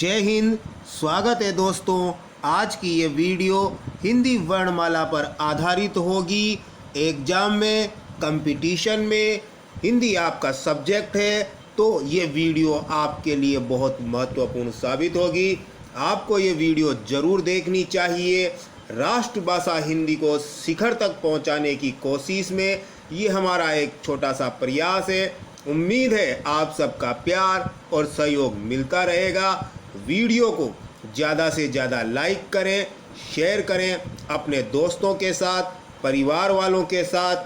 जय हिंद। स्वागत है दोस्तों। आज की ये वीडियो हिंदी वर्णमाला पर आधारित होगी। एग्ज़ाम में, कंपटीशन में हिंदी आपका सब्जेक्ट है तो ये वीडियो आपके लिए बहुत महत्वपूर्ण साबित होगी। आपको ये वीडियो ज़रूर देखनी चाहिए। राष्ट्रभाषा हिंदी को शिखर तक पहुंचाने की कोशिश में ये हमारा एक छोटा सा प्रयास है। उम्मीद है आप सबका प्यार और सहयोग मिलता रहेगा। वीडियो को ज़्यादा से ज़्यादा लाइक करें, शेयर करें अपने दोस्तों के साथ, परिवार वालों के साथ,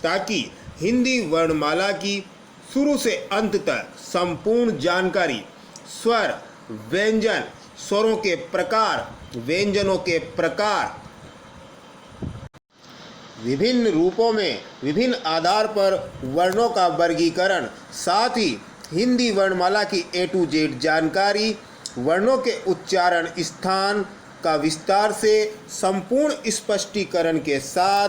ताकि हिंदी वर्णमाला की शुरू से अंत तक संपूर्ण जानकारी, स्वर, व्यंजन, स्वरों के प्रकार, व्यंजनों के प्रकार, विभिन्न रूपों में विभिन्न आधार पर वर्णों का वर्गीकरण, साथ ही हिंदी वर्णमाला की A to Z जानकारी, वर्णों के उच्चारण स्थान का विस्तार से संपूर्ण स्पष्टीकरण के साथ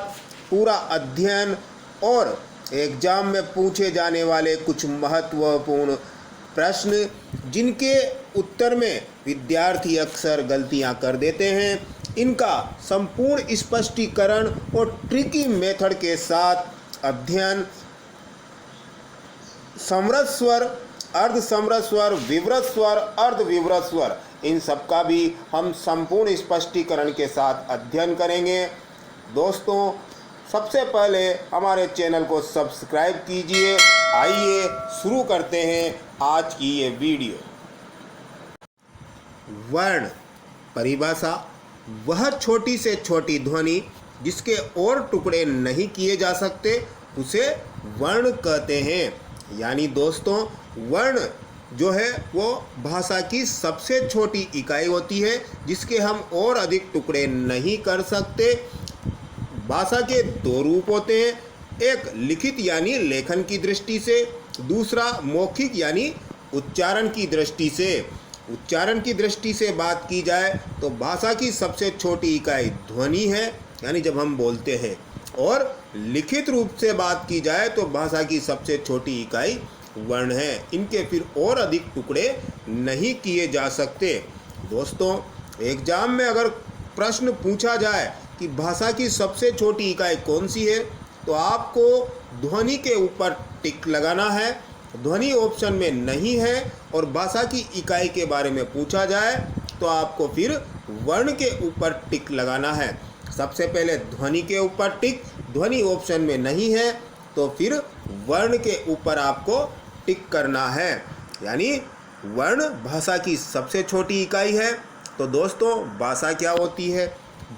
पूरा अध्ययन और एग्जाम में पूछे जाने वाले कुछ महत्वपूर्ण प्रश्न जिनके उत्तर में विद्यार्थी अक्सर गलतियां कर देते हैं, इनका संपूर्ण स्पष्टीकरण और ट्रिकी मेथड के साथ अध्ययन, समृद्ध स्वर, अर्ध समृद्ध स्वर, विवृत स्वर, अर्ध विवृत स्वर, इन सब का भी हम संपूर्ण स्पष्टीकरण के साथ अध्ययन करेंगे। दोस्तों, सबसे पहले हमारे चैनल को सब्सक्राइब कीजिए। आइए शुरू करते हैं आज की ये वीडियो। वर्ण परिभाषा: वह छोटी से छोटी ध्वनि जिसके और टुकड़े नहीं किए जा सकते उसे वर्ण कहते हैं। यानी दोस्तों, वर्ण जो है वो भाषा की सबसे छोटी इकाई होती है जिसके हम और अधिक टुकड़े नहीं कर सकते। भाषा के दो रूप होते हैं, एक लिखित यानी लेखन की दृष्टि से, दूसरा मौखिक यानी उच्चारण की दृष्टि से। उच्चारण की दृष्टि से बात की जाए तो भाषा की सबसे छोटी इकाई ध्वनि है, यानी जब हम बोलते हैं, और लिखित रूप से बात की जाए तो भाषा की सबसे छोटी इकाई वर्ण है। इनके फिर और अधिक टुकड़े नहीं किए जा सकते। दोस्तों, एग्जाम में अगर प्रश्न पूछा जाए कि भाषा की सबसे छोटी इकाई कौन सी है तो आपको ध्वनि के ऊपर टिक लगाना है। ध्वनि ऑप्शन में नहीं है और भाषा की इकाई के बारे में पूछा जाए तो आपको फिर वर्ण के ऊपर टिक लगाना है। सबसे पहले ध्वनि के ऊपर टिक, ध्वनि ऑप्शन में नहीं है तो फिर वर्ण के ऊपर आपको टिक करना है। यानी वर्ण भाषा की सबसे छोटी इकाई है। तो दोस्तों, भाषा क्या होती है?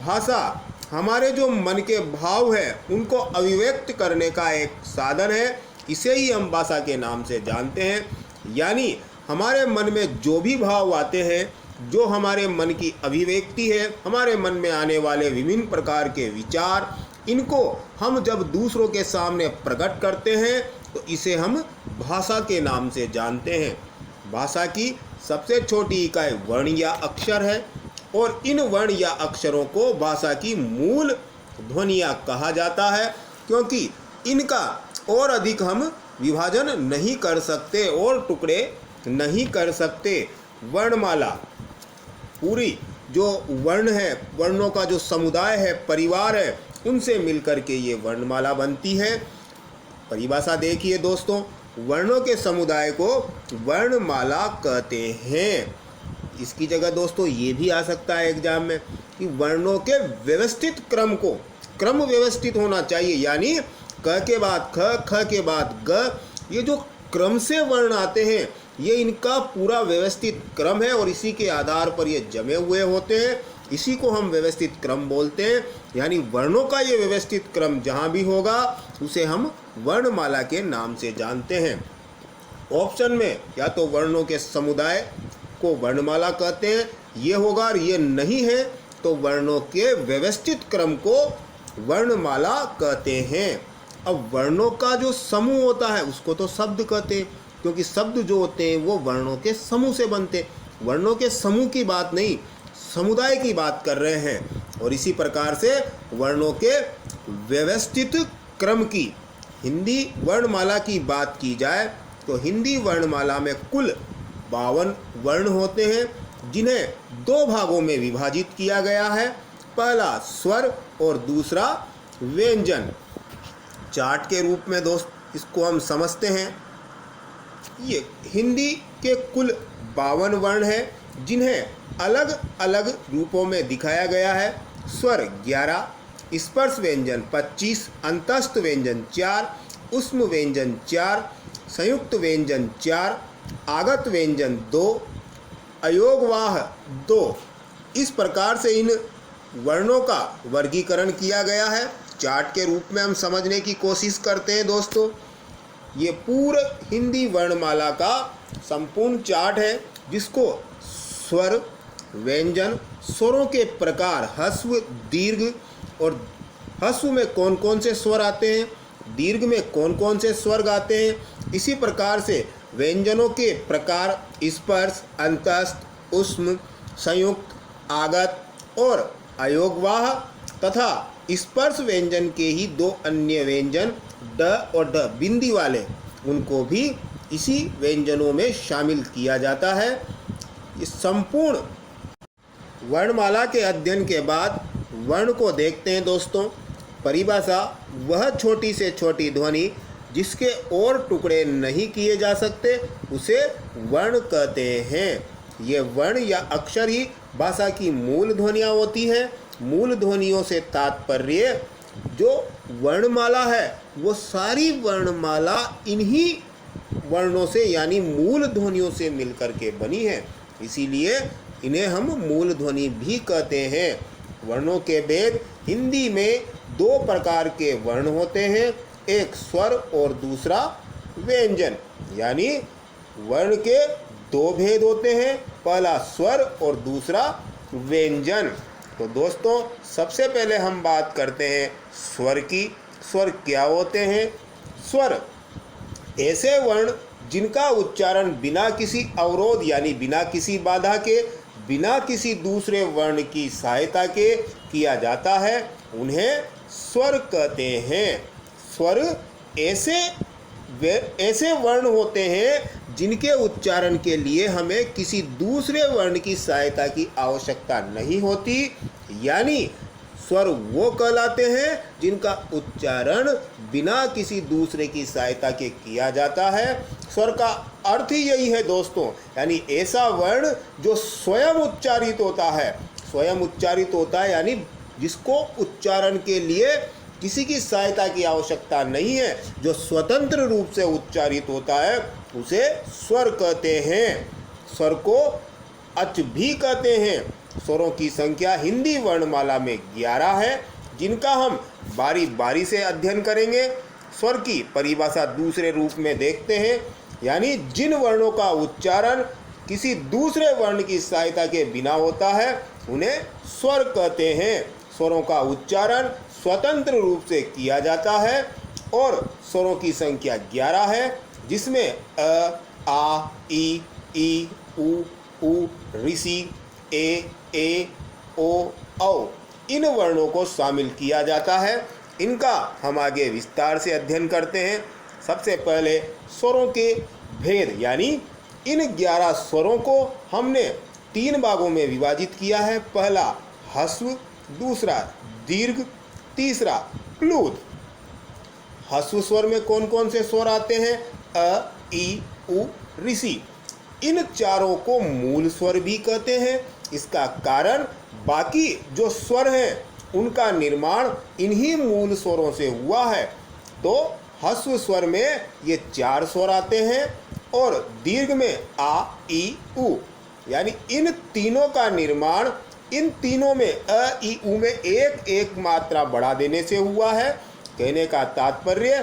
भाषा हमारे जो मन के भाव है उनको अभिव्यक्त करने का एक साधन है। इसे ही हम भाषा के नाम से जानते हैं। यानी हमारे मन में जो भी भाव आते हैं, जो हमारे मन की अभिव्यक्ति है, हमारे मन में आने वाले विभिन्न प्रकार के विचार, इनको हम जब दूसरों के सामने प्रकट करते हैं तो इसे हम भाषा के नाम से जानते हैं। भाषा की सबसे छोटी इकाई वर्ण या अक्षर है और इन वर्ण या अक्षरों को भाषा की मूल ध्वनियाँ कहा जाता है, क्योंकि इनका और अधिक हम विभाजन नहीं कर सकते और टुकड़े नहीं कर सकते। वर्णमाला पूरी जो वर्ण है, वर्णों का जो समुदाय है, परिवार है, उनसे मिलकर के ये वर्णमाला बनती है। परिभाषा देखिए दोस्तों, वर्णों के समुदाय को वर्णमाला कहते हैं। इसकी जगह दोस्तों ये भी आ सकता है एग्जाम में कि वर्णों के व्यवस्थित क्रम को, क्रम व्यवस्थित होना चाहिए। यानी क के बाद ख, ख के बाद ग, ये जो क्रम से वर्ण आते हैं ये इनका पूरा व्यवस्थित क्रम है और इसी के आधार पर ये जमे हुए होते हैं। इसी को हम व्यवस्थित क्रम बोलते हैं। यानी वर्णों का ये व्यवस्थित क्रम जहाँ भी होगा उसे हम वर्णमाला के नाम से जानते हैं। ऑप्शन में या तो वर्णों के समुदाय को वर्णमाला कहते हैं, ये होगा, और ये नहीं है तो वर्णों के व्यवस्थित क्रम को वर्णमाला कहते हैं। अब वर्णों का जो समूह होता है उसको तो शब्द कहते हैं, क्योंकि शब्द जो होते हैं वो वर्णों के समूह से बनते। वर्णों के समूह की बात नहीं, समुदाय की बात कर रहे हैं। और इसी प्रकार से वर्णों के व्यवस्थित क्रम की हिंदी वर्णमाला की बात की जाए तो हिंदी वर्णमाला में कुल 52 वर्ण होते हैं। जिन्हें दो भागों में विभाजित किया गया है, पहला स्वर और दूसरा व्यंजन। चार्ट के रूप में दोस्त इसको हम समझते हैं। ये हिंदी के कुल 52 वर्ण हैं जिन्हें अलग अलग रूपों में दिखाया गया है। स्वर 11, स्पर्श व्यंजन 25, अंतस्थ व्यंजन 4, ऊष्म व्यंजन 4, संयुक्त व्यंजन 4, आगत व्यंजन 2, अयोगवाह 2। इस प्रकार से इन वर्णों का वर्गीकरण किया गया है। चार्ट के रूप में हम समझने की कोशिश करते हैं दोस्तों। ये पूरे हिंदी वर्णमाला का संपूर्ण चार्ट है जिसको स्वर, व्यंजन, स्वरों के प्रकार, ह्रस्व, दीर्घ और ह्रस्व में कौन कौन से स्वर आते हैं, दीर्घ में कौन कौन से स्वर आते हैं, इसी प्रकार से व्यंजनों के प्रकार स्पर्श, अंतस्थ, ऊष्म, संयुक्त, आगत और अयोगवाह तथा स्पर्श व्यंजन के ही दो अन्य व्यंजन ड और ड बिंदी वाले, उनको भी इसी व्यंजनों में शामिल किया जाता है। इस संपूर्ण वर्णमाला के अध्ययन के बाद वर्ण को देखते हैं दोस्तों। परिभाषा: वह छोटी से छोटी ध्वनि जिसके और टुकड़े नहीं किए जा सकते उसे वर्ण कहते हैं। ये वर्ण या अक्षर ही भाषा की मूल ध्वनियाँ होती हैं। मूल ध्वनियों से तात्पर्य जो वर्णमाला है वो सारी वर्णमाला इन्हीं वर्णों से यानी मूल ध्वनियों से मिलकर के बनी है, इसीलिए इन्हें हम मूल ध्वनि भी कहते हैं। वर्णों के भेद: हिंदी में दो प्रकार के वर्ण होते हैं, एक स्वर और दूसरा व्यंजन। यानी वर्ण के दो भेद होते हैं, पहला स्वर और दूसरा व्यंजन। तो दोस्तों सबसे पहले हम बात करते हैं स्वर की। स्वर क्या होते हैं? स्वर ऐसे वर्ण जिनका उच्चारण बिना किसी अवरोध यानी बिना किसी बाधा के, बिना किसी दूसरे वर्ण की सहायता के किया जाता है, उन्हें स्वर कहते हैं। स्वर ऐसे वर्ण होते हैं जिनके उच्चारण के लिए हमें किसी दूसरे वर्ण की सहायता की आवश्यकता नहीं होती, यानी स्वर वो कहलाते हैं जिनका उच्चारण बिना किसी दूसरे की सहायता के किया जाता है। स्वर का अर्थ ही यही है दोस्तों, यानी ऐसा वर्ण जो स्वयं उच्चारित होता है। स्वयं उच्चारित होता है यानी जिसको उच्चारण के लिए किसी की सहायता की आवश्यकता नहीं है, जो स्वतंत्र रूप से उच्चारित होता है, उसे स्वर कहते हैं। स्वर को अच भी कहते हैं। स्वरों की संख्या हिंदी वर्णमाला में 11 है, जिनका हम बारी बारी से अध्ययन करेंगे। स्वर की परिभाषा दूसरे रूप में देखते हैं, यानी जिन वर्णों का उच्चारण किसी दूसरे वर्ण की सहायता के बिना होता है उन्हें स्वर कहते हैं। स्वरों का उच्चारण स्वतंत्र रूप से किया जाता है और स्वरों की संख्या 11 है, जिसमें अ, आ, ई, उ, ऋषि, ए, ओ, औ इन वर्णों को शामिल किया जाता है। इनका हम आगे विस्तार से अध्ययन करते हैं। सबसे पहले स्वरों के भेद, यानी इन 11 स्वरों को हमने 3 भागों में विभाजित किया है। पहला ह्रस्व, दूसरा दीर्घ, तीसरा प्लुत। ह्रस्व स्वर में कौन कौन से स्वर आते हैं? अ, ई, उ, ऋषि। इन चारों को मूल स्वर भी कहते हैं। इसका कारण बाकी जो स्वर हैं उनका निर्माण इन्हीं मूल स्वरों से हुआ है। तो ह्रस्व स्वर में ये 4 स्वर आते हैं और दीर्घ में आ, ई, उ, यानी इन तीनों का निर्माण इन तीनों में अ, ई, उ में एक एक मात्रा बढ़ा देने से हुआ है। कहने का तात्पर्य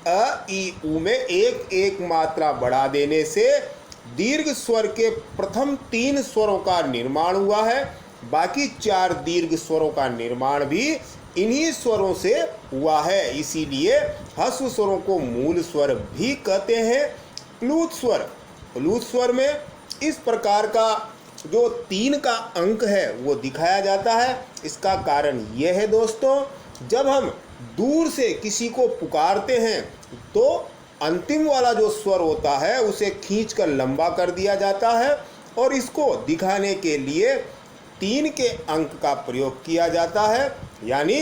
अ, ई, उ में एक एक मात्रा बढ़ा देने से दीर्घ स्वर के प्रथम 3 स्वरों का निर्माण हुआ है। बाकी 4 दीर्घ स्वरों का निर्माण भी इन्हीं स्वरों से हुआ है। इसीलिए ह्रस्व स्वरों को मूल स्वर भी कहते हैं। प्लुत स्वर, प्लुत स्वर में इस प्रकार का जो 3 का अंक है वो दिखाया जाता है। इसका कारण यह है दोस्तों, जब हम दूर से किसी को पुकारते हैं तो अंतिम वाला जो स्वर होता है उसे खींचकर लंबा कर दिया जाता है और इसको दिखाने के लिए 3 के अंक का प्रयोग किया जाता है, यानी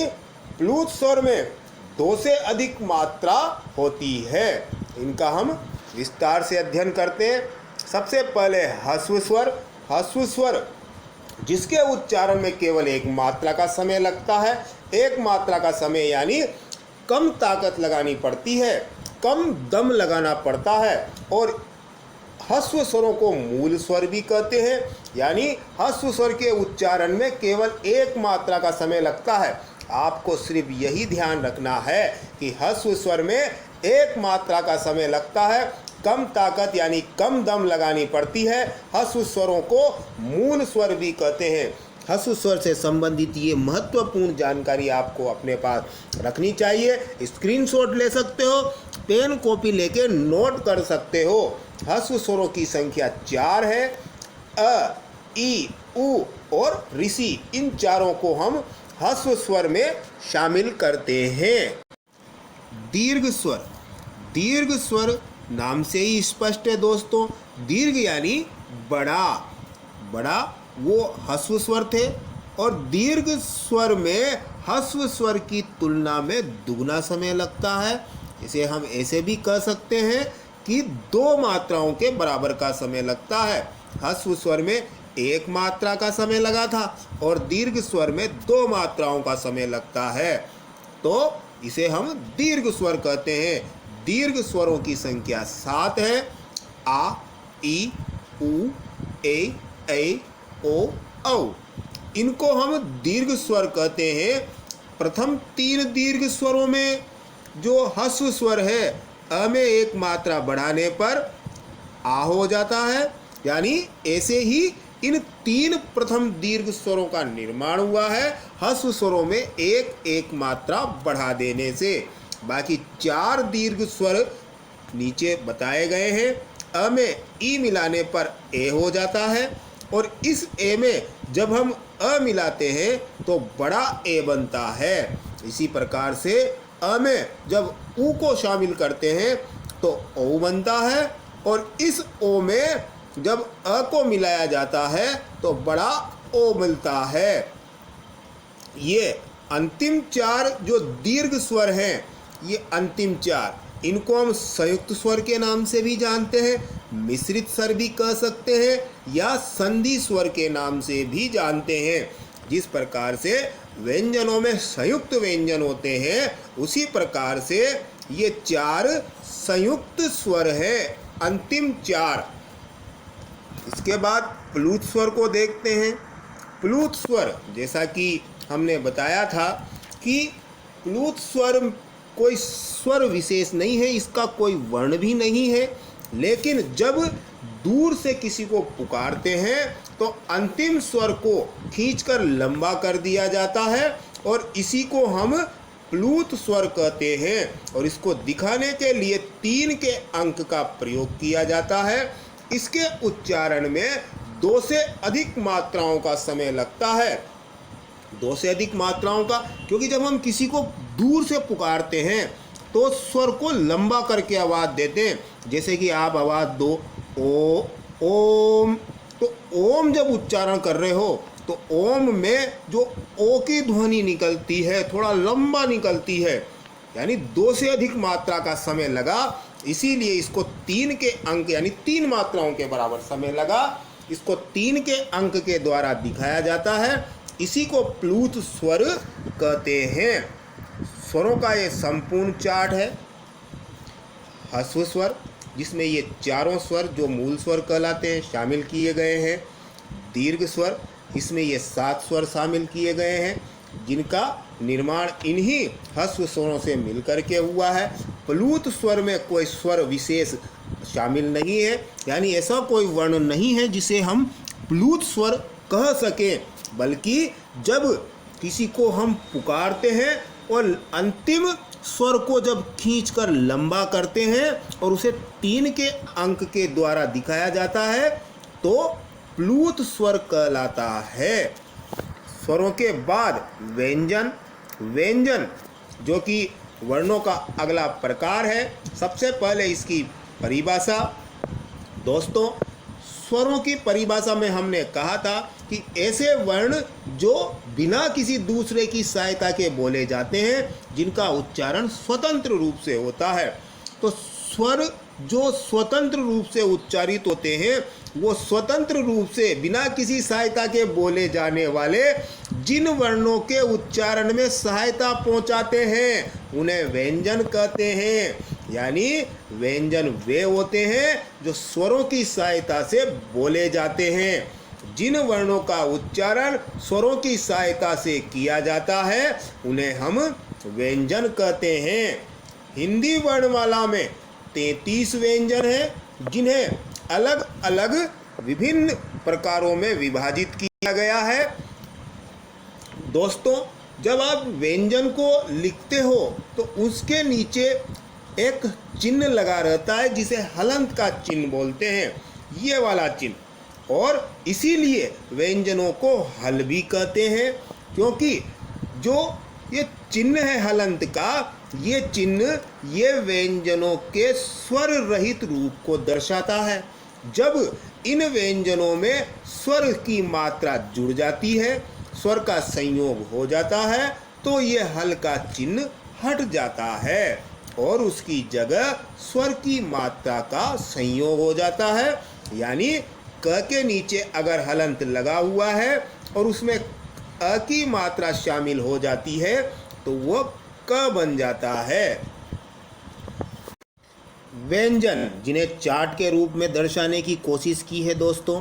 प्लूत स्वर में 2 से अधिक मात्रा होती है। इनका हम विस्तार से अध्ययन करते हैं। सबसे पहले ह्रस्व स्वर। ह्रस्व स्वर जिसके उच्चारण में केवल एक मात्रा का समय लगता है। एक मात्रा का समय यानी कम ताकत लगानी पड़ती है, कम दम लगाना पड़ता है। और ह्रस्व स्वरों को मूल स्वर भी कहते हैं, यानी ह्रस्व स्वर के उच्चारण में केवल एक मात्रा का समय लगता है। आपको सिर्फ यही ध्यान रखना है कि ह्रस्व स्वर में एक मात्रा का समय लगता है, कम ताकत यानी कम दम लगानी पड़ती है। ह्रस्व स्वरों को मूल स्वर भी कहते हैं। ह्रस्व स्वर से संबंधित ये महत्वपूर्ण जानकारी आपको अपने पास रखनी चाहिए। स्क्रीनशॉट ले सकते हो, पेन कॉपी लेके नोट कर सकते हो। ह्रस्व स्वरों की संख्या 4 है। अ, ई, उ और ऋषि, इन चारों को हम ह्रस्व स्वर में शामिल करते हैं। दीर्घ स्वर। दीर्घ स्वर नाम से ही स्पष्ट है दोस्तों। दीर्घ यानी बड़ा। बड़ा वो ह्रस्व स्वर थे, और दीर्घ स्वर में ह्रस्व स्वर की तुलना में दुगना समय लगता है। इसे हम ऐसे भी कह सकते हैं कि 2 मात्राओं के बराबर का समय लगता है। ह्रस्व स्वर में 1 मात्रा का समय लगा था और दीर्घ स्वर में 2 मात्राओं का समय लगता है, तो इसे हम दीर्घ स्वर कहते हैं। दीर्घ स्वरों की संख्या 7 है। आ, ई, उ, ए, ऐ, ओ, औ। इनको हम दीर्घ स्वर कहते हैं। प्रथम 3 दीर्घ स्वरों में जो ह्रस्व स्वर है, अ में 1 मात्रा बढ़ाने पर आ हो जाता है, यानी ऐसे ही इन 3 प्रथम दीर्घ स्वरों का निर्माण हुआ है ह्रस्व स्वरों में 1 मात्रा बढ़ा देने से। बाकी 4 दीर्घ स्वर नीचे बताए गए हैं। अ में ई मिलाने पर ए हो जाता है, और इस ए में जब हम अ मिलाते हैं तो बड़ा ए बनता है। इसी प्रकार से अ में जब उ को शामिल करते हैं तो ओ बनता है, और इस ओ में जब अ को मिलाया जाता है तो बड़ा ओ मिलता है। ये अंतिम 4 जो दीर्घ स्वर हैं, ये अंतिम 4, इनको हम संयुक्त स्वर के नाम से भी जानते हैं, मिश्रित स्वर भी कह सकते हैं, या संधि स्वर के नाम से भी जानते हैं। जिस प्रकार से व्यंजनों में संयुक्त व्यंजन होते हैं, उसी प्रकार से ये 4 संयुक्त स्वर हैं, अंतिम 4। इसके बाद प्लूत स्वर को देखते हैं। प्लूत स्वर, जैसा कि हमने बताया था कि प्लूत स्वर कोई स्वर विशेष नहीं है, इसका कोई वर्ण भी नहीं है, लेकिन जब दूर से किसी को पुकारते हैं तो अंतिम स्वर को खींचकर लंबा कर दिया जाता है, और इसी को हम प्लूत स्वर कहते हैं। और इसको दिखाने के लिए 3 के अंक का प्रयोग किया जाता है। इसके उच्चारण में 2 से अधिक मात्राओं का समय लगता है। 2 से अधिक मात्राओं का, क्योंकि जब हम किसी को दूर से पुकारते हैं तो स्वर को लंबा करके आवाज़ देते हैं। जैसे कि आप आवाज़ दो ओ, ओम, तो ओम जब उच्चारण कर रहे हो तो ओम में जो ओ की ध्वनि निकलती है थोड़ा लंबा निकलती है, यानी 2 से अधिक मात्रा का समय लगा, इसीलिए इसको 3 के अंक यानी 3 मात्राओं के बराबर समय लगा। इसको 3 के अंक के द्वारा दिखाया जाता है। इसी को प्लूत स्वर कहते हैं। स्वरों का ये संपूर्ण चार्ट है। ह्रस्व स्वर, जिसमें ये चारों स्वर जो मूल स्वर कहलाते हैं शामिल किए गए हैं। दीर्घ स्वर, इसमें ये 7 स्वर शामिल किए गए हैं, जिनका निर्माण इन्हीं ह्रस्व स्वरों से मिलकर के हुआ है। प्लूत स्वर में कोई स्वर विशेष शामिल नहीं है, यानी ऐसा कोई वर्ण नहीं है जिसे हम प्लूत स्वर कह सकें, बल्कि जब किसी को हम पुकारते हैं और अंतिम स्वर को जब खींचकर लंबा करते हैं और उसे 3 के अंक के द्वारा दिखाया जाता है तो प्लूत स्वर कहलाता है। स्वरों के बाद व्यंजन। व्यंजन जो कि वर्णों का अगला प्रकार है। सबसे पहले इसकी परिभाषा। दोस्तों, स्वरों की परिभाषा में हमने कहा था कि ऐसे वर्ण जो बिना किसी दूसरे की सहायता के बोले जाते हैं, जिनका उच्चारण स्वतंत्र रूप से होता है। तो स्वर जो स्वतंत्र रूप से उच्चारित होते हैं, वो स्वतंत्र रूप से बिना किसी सहायता के बोले जाने वाले जिन वर्णों के उच्चारण में सहायता पहुंचाते हैं, उन्हें व्यंजन कहते हैं। यानी व्यंजन वे होते हैं जो स्वरों की सहायता से बोले जाते हैं। जिन वर्णों का उच्चारण स्वरों की सहायता से किया जाता है, उन्हें हम व्यंजन कहते हैं। हिंदी वर्णमाला में 33 व्यंजन हैं, जिन्हें अलग अलग विभिन्न प्रकारों में विभाजित किया गया है। दोस्तों, जब आप व्यंजन को लिखते हो तो उसके नीचे एक चिन्ह लगा रहता है, जिसे हलंत का चिन्ह बोलते हैं, ये वाला चिन्ह। और इसीलिए व्यंजनों को हल भी कहते हैं, क्योंकि जो ये चिन्ह है हलंत का, ये चिन्ह ये व्यंजनों के स्वर रहित रूप को दर्शाता है। जब इन व्यंजनों में स्वर की मात्रा जुड़ जाती है, स्वर का संयोग हो जाता है, तो ये हल का चिन्ह हट जाता है और उसकी जगह स्वर की मात्रा का संयोग हो जाता है। यानी क के नीचे अगर हलंत लगा हुआ है और उसमें अ की मात्रा शामिल हो जाती है, तो वो क बन जाता है। व्यंजन जिन्हें चार्ट के रूप में दर्शाने की कोशिश की है दोस्तों।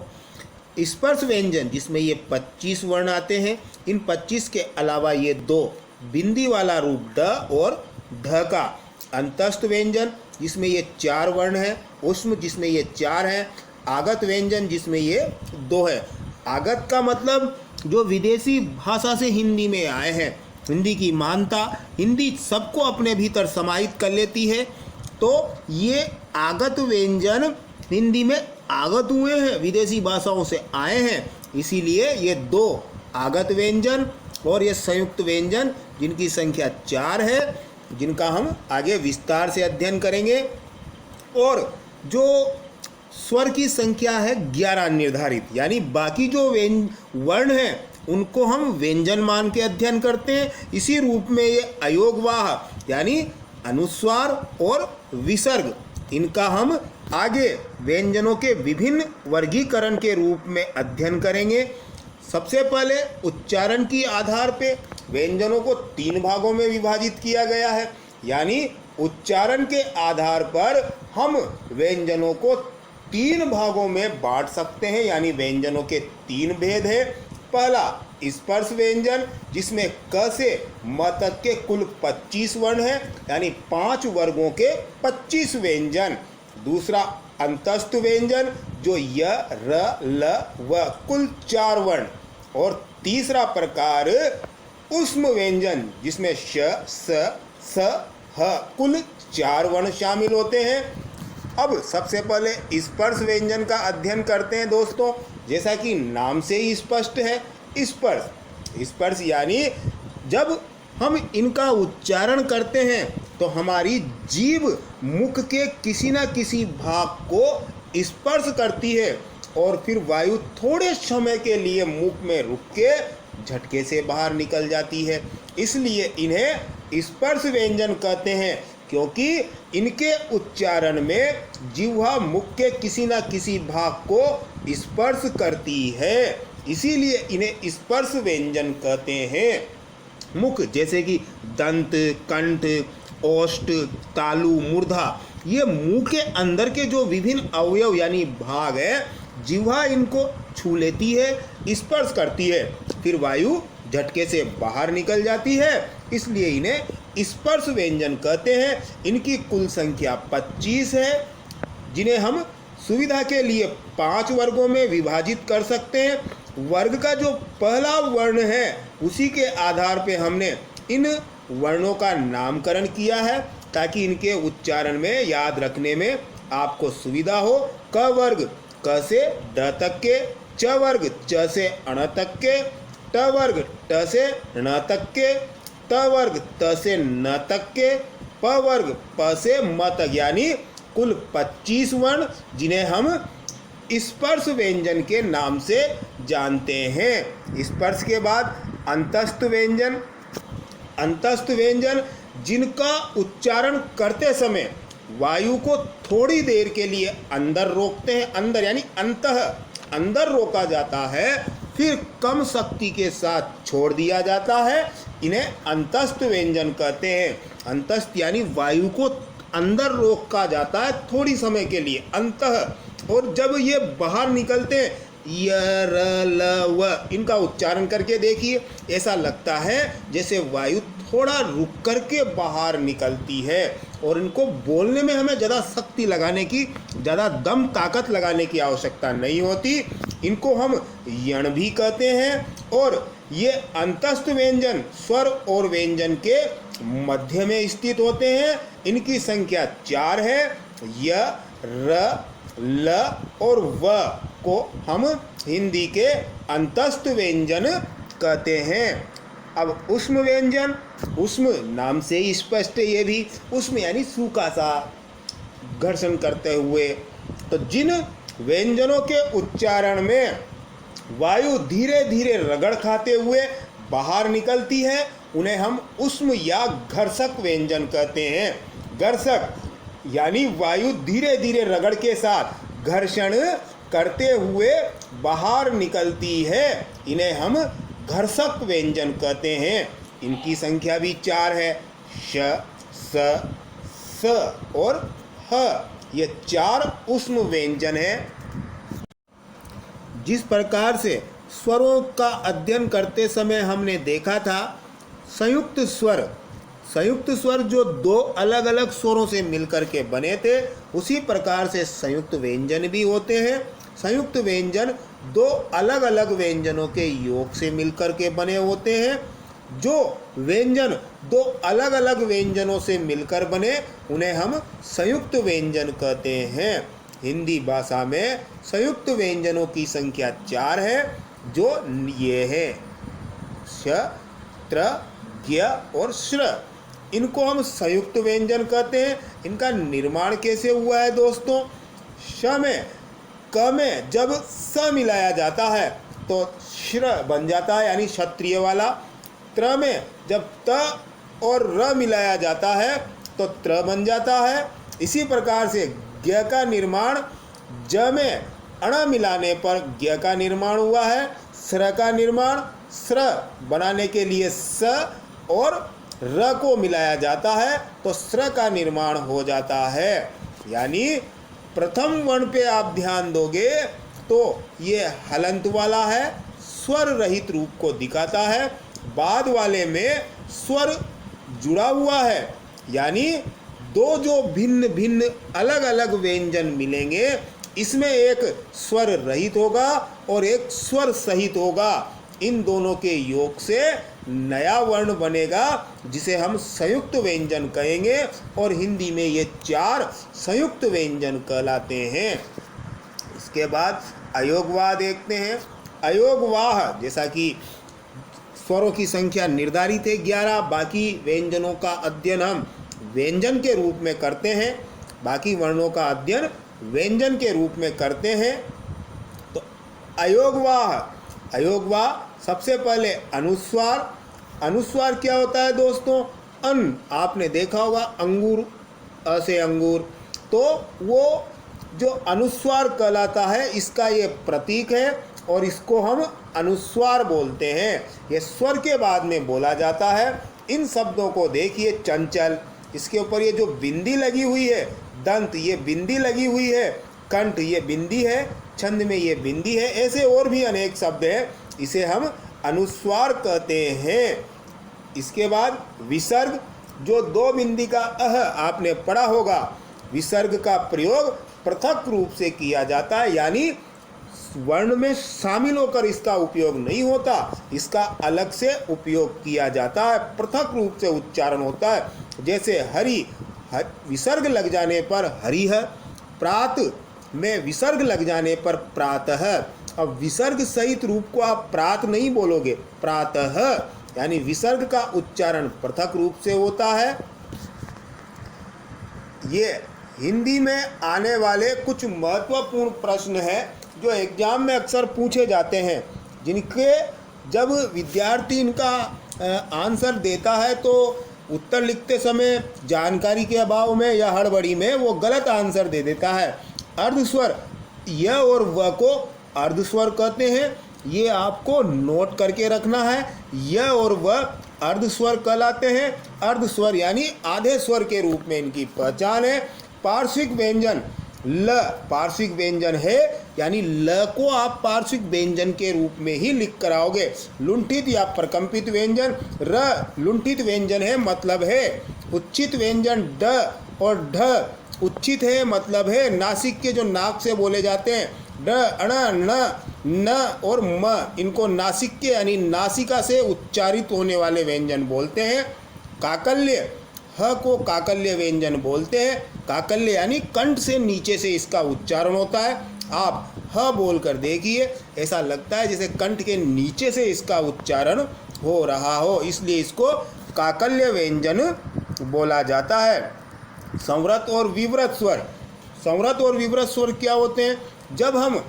स्पर्श व्यंजन जिसमें ये 25 वर्ण आते हैं, इन 25 के अलावा ये 2 बिंदी वाला रूप ड और ढ का। अंतस्थ व्यंजन जिसमें ये 4 वर्ण हैं, ऊष्म जिसमें ये 4 हैं, आगत व्यंजन जिसमें ये 2 है। आगत का मतलब जो विदेशी भाषा से हिंदी में आए हैं, हिंदी की मानता, हिंदी सबको अपने भीतर समाहित कर लेती है, तो ये आगत व्यंजन हिंदी में आगत हुए हैं, विदेशी भाषाओं से आए हैं, इसीलिए ये 2 आगत व्यंजन और ये संयुक्त व्यंजन जिनकी संख्या 4 है, जिनका हम आगे विस्तार से अध्ययन करेंगे। और जो स्वर की संख्या है 11 निर्धारित, यानी बाकी जो वर्ण हैं उनको हम व्यंजन मान के अध्ययन करते हैं। इसी रूप में ये अयोगवाह यानी अनुस्वार और विसर्ग, इनका हम आगे व्यंजनों के विभिन्न वर्गीकरण के रूप में अध्ययन करेंगे। सबसे पहले उच्चारण की आधार पे व्यंजनों को 3 भागों में विभाजित किया गया है। यानी उच्चारण के आधार पर हम व्यंजनों को 3 भागों में बांट सकते हैं, यानी व्यंजनों के 3 भेद हैं। पहला स्पर्श व्यंजन जिसमें क से म तक के कुल 25 वर्ण हैं, यानी 5 वर्गों के 25 व्यंजन। दूसरा अंतस्थ व्यंजन जो य र ल व कुल 4 वर्ण। और तीसरा प्रकार ऊष्म व्यंजन जिसमें श स स ह कुल 4 वर्ण शामिल होते हैं। अब सबसे पहले स्पर्श व्यंजन का अध्ययन करते हैं दोस्तों। जैसा कि नाम से ही स्पष्ट है, स्पर्श यानी जब हम इनका उच्चारण करते हैं तो हमारी जीभ मुख के किसी न किसी भाग को स्पर्श करती है और फिर वायु थोड़े समय के लिए मुख में रुक के झटके से बाहर निकल जाती है। इसलिए इन्हें स्पर्श व्यंजन कहते हैं, क्योंकि इनके उच्चारण में जिह्वा मुख के किसी न किसी भाग को स्पर्श करती है, इसीलिए इन्हें स्पर्श व्यंजन कहते हैं। मुख जैसे कि दंत, कंठ, ओष्ठ, तालु, मूर्धा, ये मुंह के अंदर के जो विभिन्न अवयव यानी भाग है, जिह्वा इनको छू लेती है, स्पर्श करती है, फिर वायु झटके से बाहर निकल जाती है, इसलिए इन्हें स्पर्श व्यंजन कहते हैं। इनकी कुल संख्या 25 है, जिन्हें हम सुविधा के लिए 5 वर्गों में विभाजित कर सकते हैं। वर्ग का जो पहला वर्ण है उसी के आधार पे हमने इन वर्णों का नामकरण किया है, ताकि इनके उच्चारण में याद रखने में आपको सुविधा हो। क वर्ग क से ड तक के, च वर्ग च से अण तक के, ट वर्ग ट से ण तक के, त वर्ग त से न तक के, प वर्ग प से म तक, यानी कुल 25 वर्ण, जिन्हें हम स्पर्श व्यंजन के नाम से जानते हैं। स्पर्श के बाद अंतस्थ व्यंजन। अंतस्थ व्यंजन जिनका उच्चारण करते समय वायु को थोड़ी देर के लिए अंदर रोकते हैं, अंदर यानी अंतः अंदर रोका जाता है, फिर कम शक्ति के साथ छोड़ दिया जाता है, इन्हें अंतस्थ व्यंजन कहते हैं। अंतस्थ यानी वायु को अंदर रोका जाता है थोड़ी समय के लिए, अंतः, और जब ये बाहर निकलते हैं य र ल व, इनका उच्चारण करके देखिए, ऐसा लगता है जैसे वायु थोड़ा रुक करके बाहर निकलती है, और इनको बोलने में हमें ज़्यादा शक्ति लगाने की, ज़्यादा दम ताकत लगाने की आवश्यकता नहीं होती। इनको हम यण भी कहते हैं। और ये अंतस्थ व्यंजन स्वर और व्यंजन के मध्य में स्थित होते हैं। इनकी संख्या 4 है। य र ल और व को हम हिंदी के अंतस्थ व्यंजन कहते हैं। अब ऊष्म व्यंजन, ऊष्म नाम से ही स्पष्ट है, ये भी ऊष्म यानी सूखा सा, घर्षण करते हुए। तो जिन व्यंजनों के उच्चारण में वायु धीरे धीरे रगड़ खाते हुए बाहर निकलती है उन्हें हम ऊष्म या घर्षक व्यंजन कहते हैं। घर्षक यानी वायु धीरे धीरे रगड़ के साथ घर्षण करते हुए बाहर निकलती है, इन्हें हम घर्षक व्यंजन कहते हैं। इनकी संख्या भी 4 है। श, स, स और ह, ये 4 ऊष्म व्यंजन हैं। जिस प्रकार से स्वरों का अध्ययन करते समय हमने देखा था संयुक्त स्वर जो 2 अलग अलग स्वरों से मिलकर के बने थे, उसी प्रकार से संयुक्त व्यंजन भी होते हैं। संयुक्त व्यंजन 2 अलग अलग व्यंजनों के योग से मिलकर के बने होते हैं। जो व्यंजन 2 अलग अलग व्यंजनों से मिलकर बने उन्हें हम संयुक्त व्यंजन कहते हैं। हिंदी भाषा में संयुक्त व्यंजनों की संख्या 4 है, जो ये है श, त्र, ज्ञ और श्र। इनको हम संयुक्त व्यंजन कहते हैं। इनका निर्माण कैसे हुआ है दोस्तों? श में क में जब स मिलाया जाता है तो श्र बन जाता है, यानी क्षत्रिय वाला। त्र में जब त और र मिलाया जाता है तो त्र बन जाता है। इसी प्रकार से ज्ञ का निर्माण ज में अण मिलाने पर ज्ञ का निर्माण हुआ है। स्र का निर्माण स्र बनाने के लिए स और र को मिलाया जाता है तो स्र का निर्माण हो जाता है। यानी प्रथम वर्ण पे आप ध्यान दोगे तो ये हलंत वाला है, स्वर रहित रूप को दिखाता है। बाद वाले में स्वर जुड़ा हुआ है, यानी 2 जो भिन्न भिन्न अलग अलग व्यंजन मिलेंगे, इसमें एक स्वर रहित होगा और एक स्वर सहित होगा। इन दोनों के योग से नया वर्ण बनेगा जिसे हम संयुक्त व्यंजन कहेंगे, और हिंदी में ये 4 संयुक्त व्यंजन कहलाते हैं। इसके बाद अयोगवाह देखते हैं। अयोगवाह, जैसा कि स्वरों की संख्या निर्धारित है 11, बाकी व्यंजनों का अध्ययन हम व्यंजन के रूप में करते हैं, बाकी वर्णों का अध्ययन व्यंजन के रूप में करते हैं। तो अयोगवाह सबसे पहले अनुस्वार। अनुस्वार क्या होता है दोस्तों? अन, आपने देखा होगा अंगूर, अ से अंगूर, तो वो जो अनुस्वार कहलाता है इसका ये प्रतीक है और इसको हम अनुस्वार बोलते हैं। ये स्वर के बाद में बोला जाता है। इन शब्दों को देखिए, चंचल, इसके ऊपर ये जो बिंदी लगी हुई है, दंत, ये बिंदी लगी हुई है, कंठ, ये बिंदी है, छंद में ये बिंदी है, ऐसे और भी अनेक शब्द हैं, इसे हम अनुस्वार कहते हैं। इसके बाद विसर्ग, जो 2 बिंदी का अह आपने पढ़ा होगा, विसर्ग का प्रयोग पृथक रूप से किया जाता है, यानी वर्ण में शामिल होकर इसका उपयोग नहीं होता, इसका अलग से उपयोग किया जाता है, पृथक रूप से उच्चारण होता है। जैसे हरि, विसर्ग लग जाने पर हरिः, प्रात में विसर्ग लग जाने पर प्रातः। अब विसर्ग सहित रूप को आप प्रात नहीं बोलोगे, प्रातः, यानी विसर्ग का उच्चारण पृथक रूप से होता है। ये हिंदी में आने वाले कुछ महत्वपूर्ण प्रश्न है, जो एग्ज़ाम में अक्सर पूछे जाते हैं, जिनके जब विद्यार्थी इनका आंसर देता है तो उत्तर लिखते समय जानकारी के अभाव में या हड़बड़ी में वो गलत आंसर दे देता है। अर्धस्वर य और व को अर्धस्वर कहते हैं, ये आपको नोट करके रखना है। य और व अर्धस्वर कहलाते हैं। अर्धस्वर यानी आधे स्वर के रूप में इनकी पहचान है। पार्श्विक व्यंजन ल पार्श्विक व्यंजन है, यानी ल को आप पार्श्विक व्यंजन के रूप में ही लिख कर आओगे। लुंठित या प्रकंपित व्यंजन र लुंठित व्यंजन है, मतलब है उच्चित व्यंजन ड और ढ उच्चित है, मतलब है नासिक के जो नाक से बोले जाते हैं ड अण न न और म, इनको नासिक के यानी नासिका से उच्चारित होने वाले व्यंजन बोलते हैं। काकल्य ह को काकल्य व्यंजन बोलते हैं। काकल्य यानी कंठ से नीचे से इसका उच्चारण होता है। आप ह बोल कर देखिए, ऐसा लगता है जैसे कंठ के नीचे से इसका उच्चारण हो रहा हो, इसलिए इसको काकल्य व्यंजन बोला जाता है। संवृत और विवृत स्वर। संवृत और विवृत स्वर क्या होते हैं? जब हम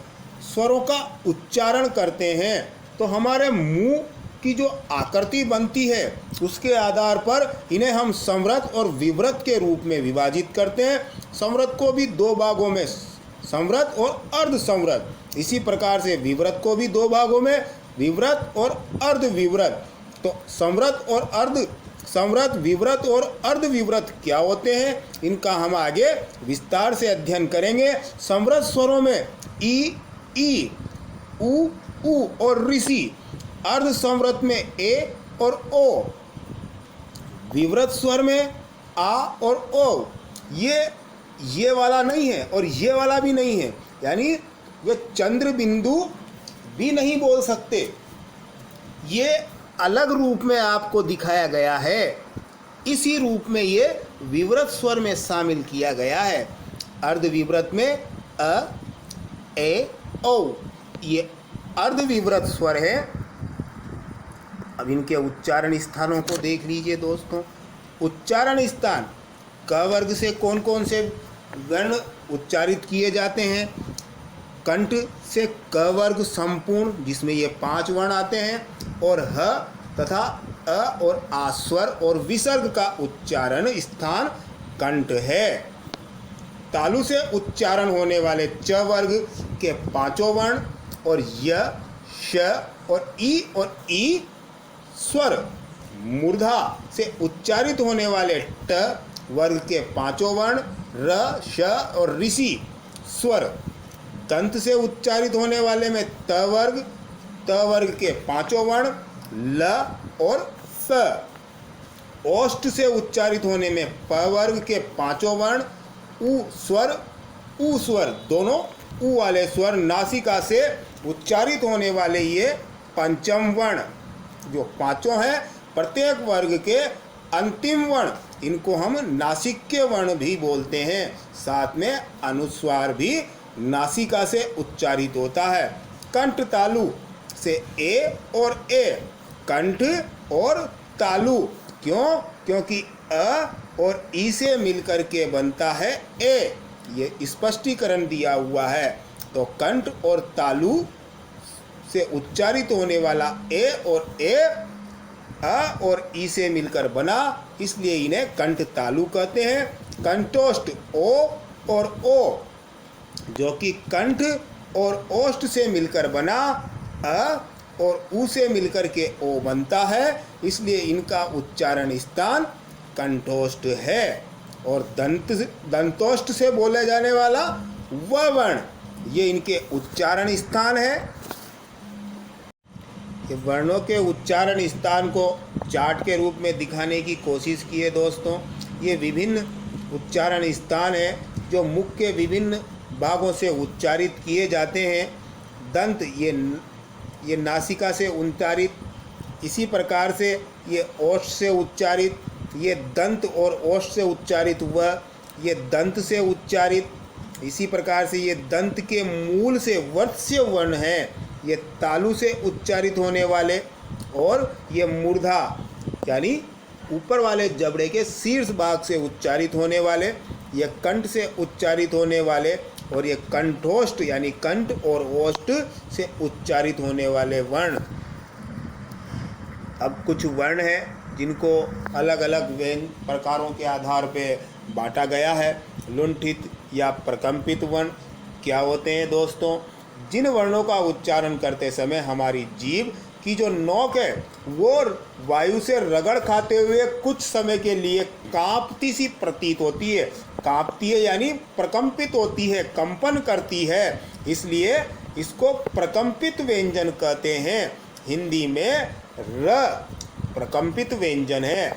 स्वरों का उच्चारण करते हैं तो हमारे मुंह की जो आकृति बनती है उसके आधार पर इन्हें हम संवृत और विवृत के रूप में विभाजित करते हैं। संवृत को भी दो भागों में संवृत और अर्ध संवृत, इसी प्रकार से विवृत को भी दो भागों में विवृत और अर्ध विवृत। तो संवृत और अर्ध संवृत, विवृत और अर्ध विवृत क्या होते हैं, इनका हम आगे विस्तार से अध्ययन करेंगे। संवृत स्वरों में ई, उ और ऋषि, अर्ध संवृत में ए और ओ, विवृत स्वर में आ और ओ। ये वाला नहीं है और ये वाला भी नहीं है, यानी वे चंद्र बिंदु भी नहीं बोल सकते। ये अलग रूप में आपको दिखाया गया है, इसी रूप में ये विवृत स्वर में शामिल किया गया है। अर्ध विवृत में अ, ए, ओ, ये अर्ध विवृत स्वर है। अब इनके उच्चारण स्थानों को देख लीजिए दोस्तों। उच्चारण स्थान, क वर्ग से कौन कौन से वर्ण उच्चारित किए जाते हैं? कंठ से क वर्ग संपूर्ण, जिसमें ये 5 वर्ण आते हैं, और ह तथा अ और आ स्वर और विसर्ग का उच्चारण स्थान कंठ है। तालु से उच्चारण होने वाले च वर्ग के 5 वर्ण और य, श और ई स्वर। मूर्धा से उच्चारित होने वाले ट वर्ग के 5 वर्ण र, श और ऋषि स्वर। दंत से उच्चारित होने वाले में त वर्ग के 5 वर्ण ल और स। ओष्ठ से उच्चारित होने में प वर्ग के 5 वर्ण उ स्वर, दोनों उ वाले स्वर। नासिका से उच्चारित होने वाले ये पंचम वर्ण, जो 5 हैं, प्रत्येक वर्ग के अंतिम वर्ण, इनको हम नासिक्य वर्ण भी बोलते हैं। साथ में अनुस्वार भी नासिका से उच्चारित होता है। कंठ तालु से ए और ए, कंठ और तालु। क्यों? क्योंकि अ और ई से मिलकर के बनता है ए, ये स्पष्टीकरण दिया हुआ है। तो कंठ और तालु से उच्चारित होने वाला ए और ए अ और ई से मिलकर बना, इसलिए इन्हें कंठ तालु कहते हैं। कंठोष्ठ ओ और ओ, जो कि कंठ और ओष्ठ से मिलकर बना, अ और उ से मिलकर के ओ बनता है, इसलिए इनका उच्चारण स्थान कंठोष्ठ है। और दंतोष्ठ से बोले जाने वाला व वर्ण, ये इनके उच्चारण स्थान है। वर्णों के उच्चारण स्थान को चार्ट के रूप में दिखाने की कोशिश की है दोस्तों। ये विभिन्न उच्चारण स्थान हैं जो मुख के विभिन्न भागों से उच्चारित किए जाते हैं। दंत, ये नासिका से उच्चारित, इसी प्रकार से ये ओष्ठ से उच्चारित, ये दंत और ओष्ठ से उच्चारित हुआ, ये दंत से उच्चारित, इसी प्रकार से ये दंत के मूल से वत्स्य वर्ण है, ये तालु से उच्चारित होने वाले, और ये मूर्धा यानी ऊपर वाले जबड़े के शीर्ष भाग से उच्चारित होने वाले, ये कंठ से उच्चारित होने वाले, और ये कंठोष्ठ यानी कंठ और ओष्ठ से उच्चारित होने वाले वर्ण। अब कुछ वर्ण हैं जिनको अलग अलग प्रकारों के आधार पे बांटा गया है। लुंठित या प्रकंपित वर्ण क्या होते हैं दोस्तों? जिन वर्णों का उच्चारण करते समय हमारी जीभ की जो नोक है वो वायु से रगड़ खाते हुए कुछ समय के लिए कांपती सी प्रतीत होती है। कांपती है यानी प्रकंपित होती है, कंपन करती है, इसलिए इसको प्रकंपित व्यंजन कहते हैं। हिंदी में र प्रकंपित व्यंजन है।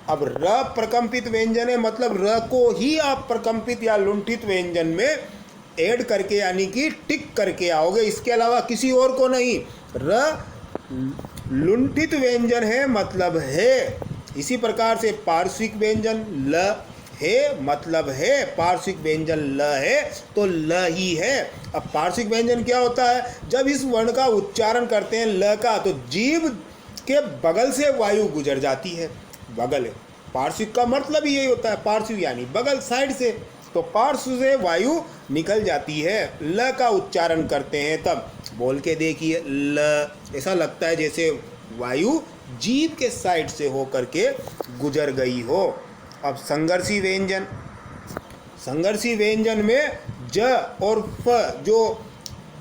अब र प्रकंपित व्यंजन है मतलब र को ही आप प्रकंपित या लुंठित व्यंजन में ऐड करके यानी कि टिक करके आओगे, इसके अलावा किसी और को नहीं। र लुंठित व्यंजन है मतलब है। इसी प्रकार से पार्श्विक व्यंजन ल है मतलब है, पार्श्विक व्यंजन ल है तो ल ही है। अब पार्श्विक व्यंजन क्या होता है? जब इस वर्ण का उच्चारण करते हैं ल का तो जीभ के बगल से वायु गुजर जाती है। बगल है, पार्श्विक का मतलब ही यही होता है, पार्श्विक यानी बगल, साइड से, तो पार्श्व से वायु निकल जाती है। ल का उच्चारण करते हैं तब बोल के देखिए, ल ऐसा लगता है जैसे वायु जीभ के साइड से होकर के गुजर गई हो। अब संघर्षी व्यंजन, संघर्षी व्यंजन में ज और फ जो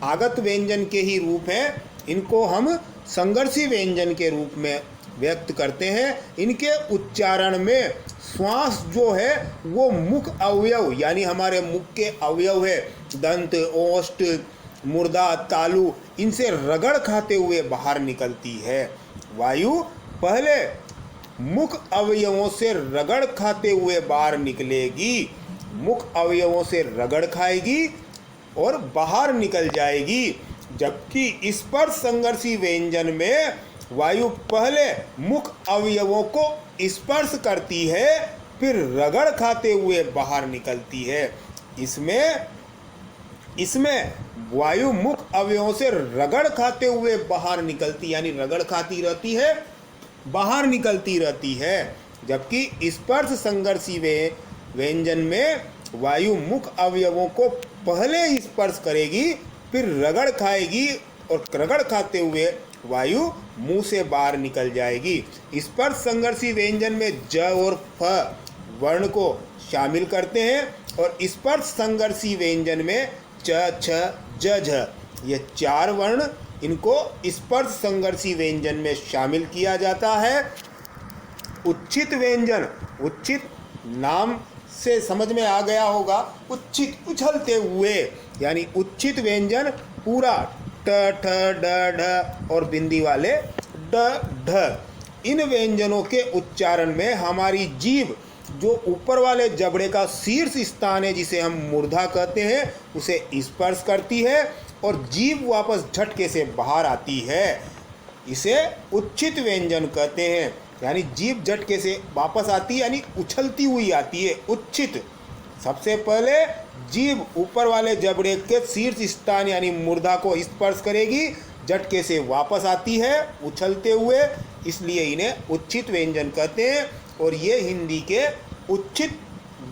आगत व्यंजन के ही रूप हैं, इनको हम संघर्षी व्यंजन के रूप में व्यक्त करते हैं। इनके उच्चारण में श्वास जो है वो मुख अवयव यानी हमारे मुख के अवयव है, दंत, ओष्ठ, मुर्दा, तालु, इनसे रगड़ खाते हुए बाहर निकलती है। वायु पहले मुख अवयवों से रगड़ खाते हुए बाहर निकलेगी, मुख अवयवों से रगड़ खाएगी और बाहर निकल जाएगी। जबकि स्पर्श संघर्षी व्यंजन में वायु पहले मुख अवयवों को स्पर्श करती है फिर रगड़ खाते हुए बाहर निकलती है। इसमें वायु मुख अवयवों से रगड़ खाते हुए बाहर निकलती यानी रगड़ खाती रहती है, बाहर निकलती रहती है। जबकि स्पर्श संघर्षी व्यंजन में वायु मुख अवयवों को पहले स्पर्श करेगी फिर रगड़ खाएगी और रगड़ खाते हुए वायु मुंह से बाहर निकल जाएगी। स्पर्श संघर्षी व्यंजन में ज और फ वर्ण को शामिल करते हैं और स्पर्श संघर्षी व्यंजन में च, छ, ज, झ ये चार वर्ण, इनको स्पर्श संघर्षी व्यंजन में शामिल किया जाता है। उच्छित व्यंजन, उच्छित नाम से समझ में आ गया होगा, उच्छित उछलते हुए यानी उच्छित व्यंजन पूरा ट, ठ, ड, ढ और बिंदी वाले ड, ढ। इन व्यंजनों के उच्चारण में हमारी जीभ जो ऊपर वाले जबड़े का शीर्ष स्थान है जिसे हम मूर्धा कहते हैं उसे स्पर्श करती है और जीभ वापस झटके से बाहर आती है। इसे उच्छित व्यंजन कहते हैं यानी जीभ झटके से वापस आती है यानी उछलती हुई आती है, उच्छित। सबसे पहले जीभ ऊपर वाले जबड़े के शीर्ष स्थान यानी मूर्धा को स्पर्श करेगी, झटके से वापस आती है उछलते हुए, इसलिए इन्हें उच्छित व्यंजन कहते हैं। और ये हिंदी के उच्छित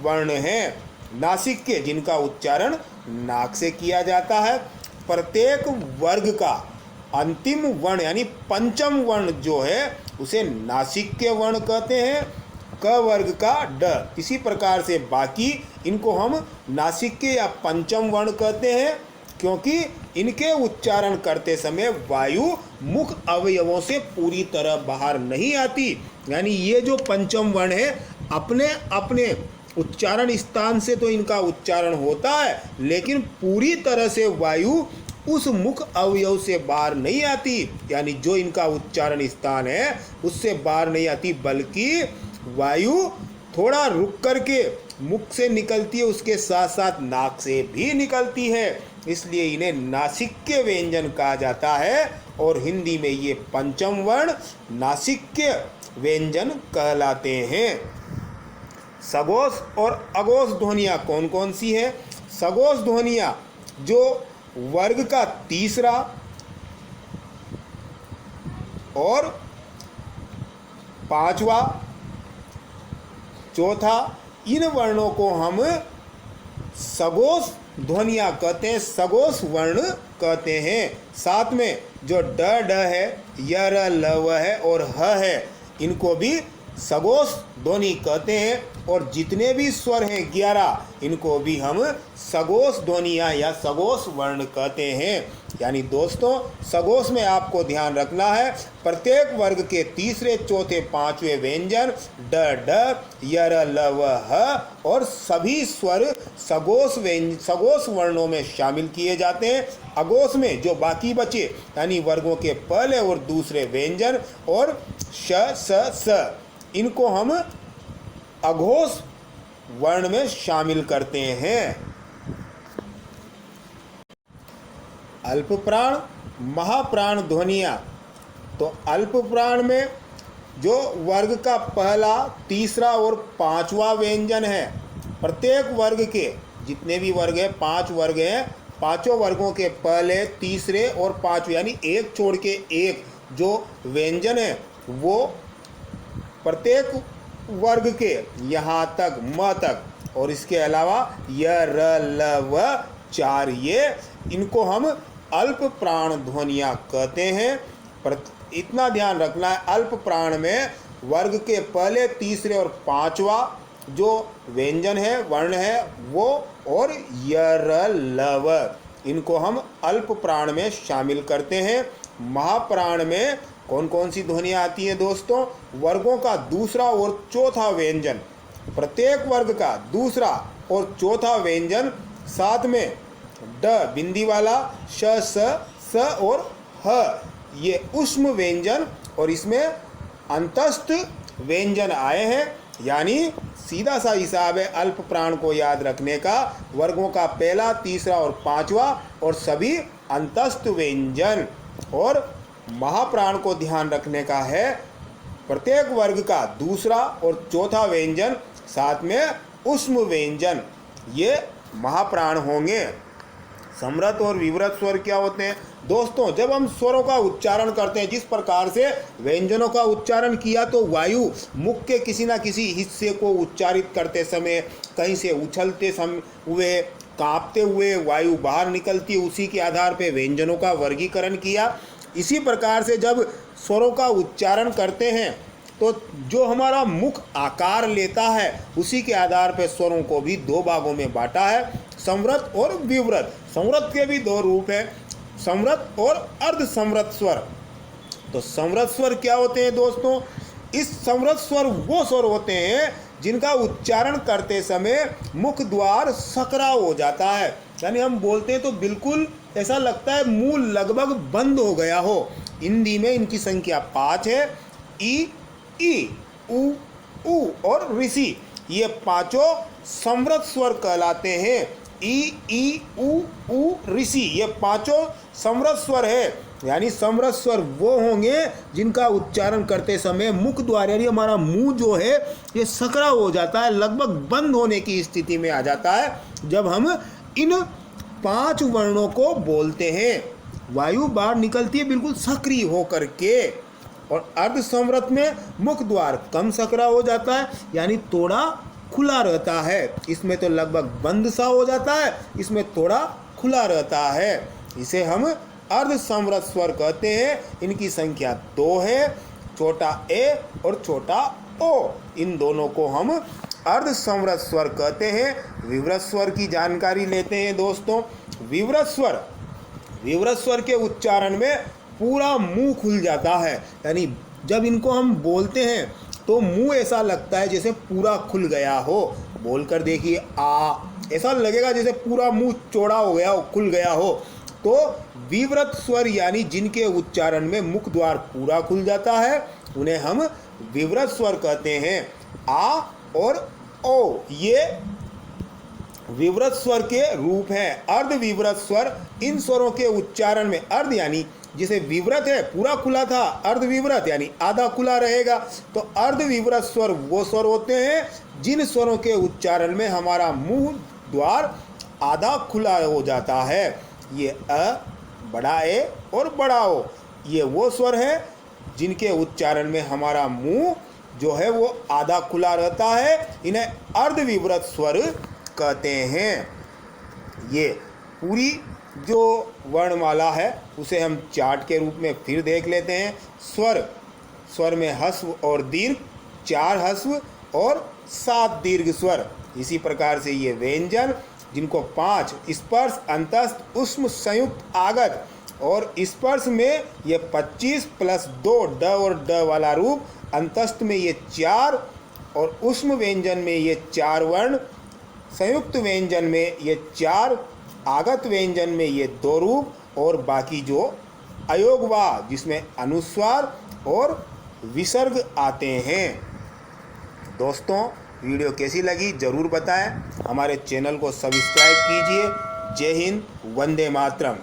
वर्ण हैं, नासिक के, जिनका उच्चारण नाक से किया जाता है। प्रत्येक वर्ग का अंतिम वर्ण यानी पंचम वर्ण जो है उसे नासिक के वर्ण कहते हैं, क वर्ग का ड। इसी प्रकार से बाकी इनको हम नासिक के या पंचम वर्ण कहते हैं क्योंकि इनके उच्चारण करते समय वायु मुख अवयवों से पूरी तरह बाहर नहीं आती। यानी ये जो पंचम वर्ण है अपने अपने उच्चारण स्थान से तो इनका उच्चारण होता है लेकिन पूरी तरह से वायु उस मुख अवयव से बाहर नहीं आती, यानी जो इनका उच्चारण स्थान है उससे बाहर नहीं आती, बल्कि वायु थोड़ा रुक करके मुख से निकलती है, उसके साथ साथ नाक से भी निकलती है, इसलिए इन्हें नासिक्य व्यंजन कहा जाता है। और हिंदी में ये पंचम वर्ण नासिक्य व्यंजन कहलाते हैं। सगोष और अगोष ध्वनियाँ कौन कौन सी है? सगोष ध्वनियाँ जो वर्ग का तीसरा और पांचवा, चौथा, इन वर्णों को हम सगोष ध्वनियाँ कहते हैं, सगोश वर्ण कहते हैं। साथ में जो ड ड है, य र ल व है और ह है, इनको भी सगोश ध्वनि कहते हैं। और जितने भी स्वर हैं 11, इनको भी हम सगोश ध्वनियाँ या सगोश वर्ण कहते हैं। यानी दोस्तों, सगोश में आपको ध्यान रखना है, प्रत्येक वर्ग के तीसरे, चौथे, पांचवें व्यंजन ड ड, य र ल व ह और सभी स्वर सगोश वर्णों में शामिल किए जाते हैं। अघोष में जो बाकी बचे, यानी वर्गों के पहले और दूसरे व्यंजन और श स स, इनको हम अघोष वर्ण में शामिल करते हैं। अल्प प्राण, महाप्राण ध्वनियाँ। तो अल्प प्राण में जो वर्ग का पहला, तीसरा और पांचवा व्यंजन है, प्रत्येक वर्ग के जितने भी वर्ग हैं, 5 वर्ग हैं, पांचों वर्गों के पहले, तीसरे और पांचवें, यानी एक छोड़ के एक जो व्यंजन है, वो प्रत्येक वर्ग के यहाँ तक, म तक, और इसके अलावा य र ल व 4, ये इनको हम अल्प प्राण ध्वनियाँ कहते हैं। पर इतना ध्यान रखना है, अल्प प्राण में वर्ग के पहले, तीसरे और पांचवा जो व्यंजन है, वर्ण है, वो और य र ल व, इनको हम अल्प प्राण में शामिल करते हैं। महाप्राण में कौन कौन सी ध्वनियाँ आती हैं दोस्तों? वर्गों का दूसरा और चौथा व्यंजन, प्रत्येक वर्ग का दूसरा और चौथा व्यंजन, साथ में ड बिंदी वाला, श स और ह, ये ऊष्म व्यंजन, और इसमें अंतस्थ व्यंजन आए हैं। यानी सीधा सा हिसाब है अल्प प्राण को याद रखने का, वर्गों का पहला, तीसरा और पांचवा और सभी अंतस्थ व्यंजन। और महाप्राण को ध्यान रखने का है, प्रत्येक वर्ग का दूसरा और चौथा व्यंजन, साथ में ऊष्म व्यंजन, ये महाप्राण होंगे। समृत और विवृत स्वर क्या होते हैं दोस्तों? जब हम स्वरों का उच्चारण करते हैं, जिस प्रकार से व्यंजनों का उच्चारण किया, तो वायु मुख के किसी न किसी हिस्से को उच्चारित करते समय कहीं से उछलते हुए, कांपते हुए वायु बाहर निकलती, उसी के आधार पर व्यंजनों का वर्गीकरण किया। इसी प्रकार से जब स्वरों का उच्चारण करते हैं, तो जो हमारा मुख आकार लेता है, उसी के आधार पर स्वरों को भी 2 भागों में बांटा है, समृत और विवृत। समृत के भी 2 रूप हैं, समृत और अर्ध समृत स्वर। तो समृत स्वर क्या होते हैं दोस्तों? इस समृत स्वर वो स्वर होते हैं जिनका उच्चारण करते समय मुख द्वार सकरा हो जाता है, यानी हम बोलते हैं तो बिल्कुल ऐसा लगता है मुंह लगभग बंद हो गया हो। हिंदी में इनकी संख्या 5 है, ई, उ, ऊ और ऋषि, ये पांचों समृत स्वर कहलाते हैं। ई, उ, ऋषि, ये पांचों समृत स्वर है। यानी समृत स्वर वो होंगे जिनका उच्चारण करते समय मुख द्वार, यानी हमारा मुंह जो है ये सकरा हो जाता है, लगभग बंद होने की स्थिति में आ जाता है जब हम इन 5 वर्णों को बोलते हैं। वायु बाहर निकलती है बिल्कुल सक्रिय होकर के। और अर्ध समृत में मुख द्वार कम सकरा हो जाता है, यानी थोड़ा खुला रहता है। इसमें तो लगभग बंद सा हो जाता है, इसमें थोड़ा खुला रहता है। इसे हम अर्ध समृत स्वर कहते हैं। इनकी संख्या 2 है, छोटा ए और छोटा ओ, इन दोनों को हम अर्ध समृत स्वर कहते हैं। विवृत स्वर की जानकारी लेते हैं दोस्तों। विवृत स्वर के उच्चारण में पूरा मुंह खुल जाता है, यानी जब इनको हम बोलते हैं तो मुंह ऐसा लगता है जैसे पूरा खुल गया हो। बोलकर देखिए, आ, ऐसा लगेगा जैसे पूरा मुंह चौड़ा हो गया हो, खुल गया हो। तो विवृत स्वर यानी जिनके उच्चारण में मुख द्वार पूरा खुल जाता है, उन्हें हम विवृत स्वर कहते हैं। आ और ओ, ये विवृत स्वर के रूप हैं। अर्ध विवृत स्वर, इन स्वरों के उच्चारण में अर्ध यानी जिसे विवृत है पूरा खुला था, अर्ध विवृत यानी आधा खुला रहेगा। तो अर्ध विवृत स्वर वो स्वर होते हैं जिन स्वरों के उच्चारण में हमारा मुंह द्वार आधा खुला हो जाता है। ये अ, बड़ा ए और बड़ा ओ, ये वो स्वर है जिनके उच्चारण में हमारा मुंह जो है वो आधा खुला रहता है। इन्हें अर्ध विवृत स्वर कहते हैं। ये पूरी जो वर्णमाला है उसे हम चार्ट के रूप में फिर देख लेते हैं। स्वर में ह्रस्व और दीर्घ, 4 ह्रस्व और 7 दीर्घ स्वर। इसी प्रकार से ये व्यंजन जिनको 5 स्पर्श, अंतस्थ, ऊष्म, संयुक्त, आगत और स्पर्श में ये 25 + 2 ड और ड वाला रूप, अंतस्थ में ये 4 और ऊष्म व्यंजन में ये 4 वर्ण, संयुक्त व्यंजन में ये 4, आगत व्यंजन में ये 2 रूप और बाकी जो अयोगवा जिसमें अनुस्वार और विसर्ग आते हैं। दोस्तों वीडियो कैसी लगी ज़रूर बताएं। हमारे चैनल को सब्सक्राइब कीजिए। जय हिंद, वंदे मातरम।